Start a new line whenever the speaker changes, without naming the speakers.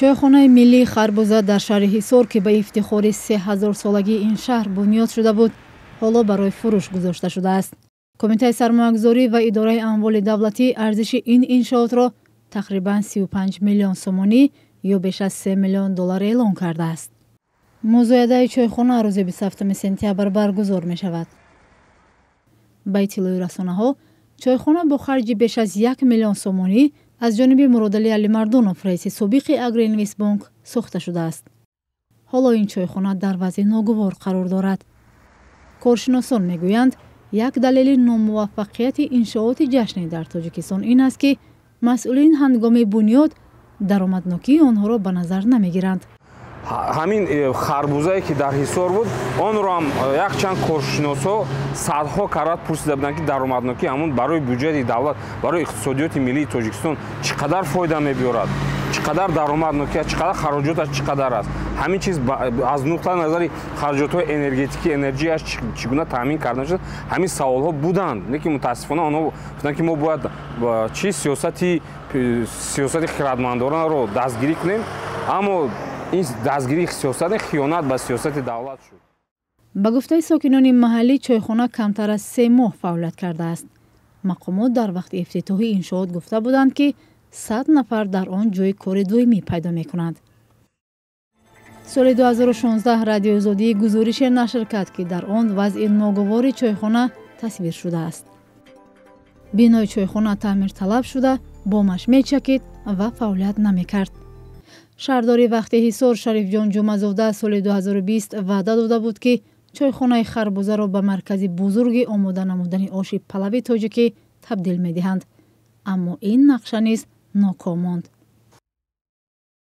чойхонаи миллии Харбуза дар шаҳри Ҳисор ки ба ифтихори 3000 солагии ин шаҳр бунёд шуда буд, ҳоло барои фурӯш гузошта шудааст. Комитаи сармоягузорӣ ва идораи амволи давлатӣ арзиши ин иншоотро тақрибан 35 миллион сомонӣ ё беш аз 3 миллион доллар эълон кардааст. музоядаи чойхона рӯзи 27 сентябр баргузор мешавад. ба иттилои расонаҳо, чойхона бо харҷи беш аз 1 миллион сомонӣ аз ҷониби Муродали Алимардонов, раиси собиқи Агроинвестбанк сохта шудааст. ҳоло ин чойхона дар вазъи ногувор қарор дорад. коршиносон мегӯянд, як далели номуваффақияти иншооти ҷашнӣ дар Тоҷикистон ин аст, ки масъулин ҳангоми бунёд даромаднокии онҳоро ба назар намегиранд.
ҳамин харбузае ки дар Ҳисор буд, онро ҳам якчанд коршиносҳо садҳо карат пурсида буданд, ки даромаднокӣ ҳамун барои бюҷети давлат, барои иқтисодиёти миллии Тоҷикистон чӣ қадар фоида мебиёрад, чӣ қадар даромаднокӣ аст, чӣ қадар хароҷоташ чӣ қадар аст. ҳамин чиз аз нуқтаи назари хароҷотҳои энергетикӣ, энержияш чӣ гуна таъмин карда шуд, ҳамин саволҳо буданд. Лекин мутаассифона онҳо гуфтанд, ки мо бояд чӣ сиёсати хиратмандонаро дастгирӣ кунем, аммо ин дастгирии сиёсати хиёнат ба сиёсати давлат шуд.
ба гуфтаи сокинони маҳаллӣ, чойхона камтар аз 3 моҳ фаъолият кардааст. мақомот дар вақти ифтитоҳи иншоот гуфта буданд, ки 100 нафар дар он ҷойи кори доимӣ пайдо мекунанд. соли 2016 Радиои Озодӣ гузорише нашр кард, ки дар он вазъи ногувори чойхона тасвир шудааст. бинои чойхона таъмирталаб шуда, бомаш мечакид ва фаъолият намекард. шаҳрдори вақти Ҳисор Шарифҷон Ҷумазода соли 2020 ваъда дода буд, ки чойхонаи Харбузаро ба маркази бузурги омода намудани оши палави тоҷикӣ табдил медиҳанд. аммо ин нақша низ ноком монд.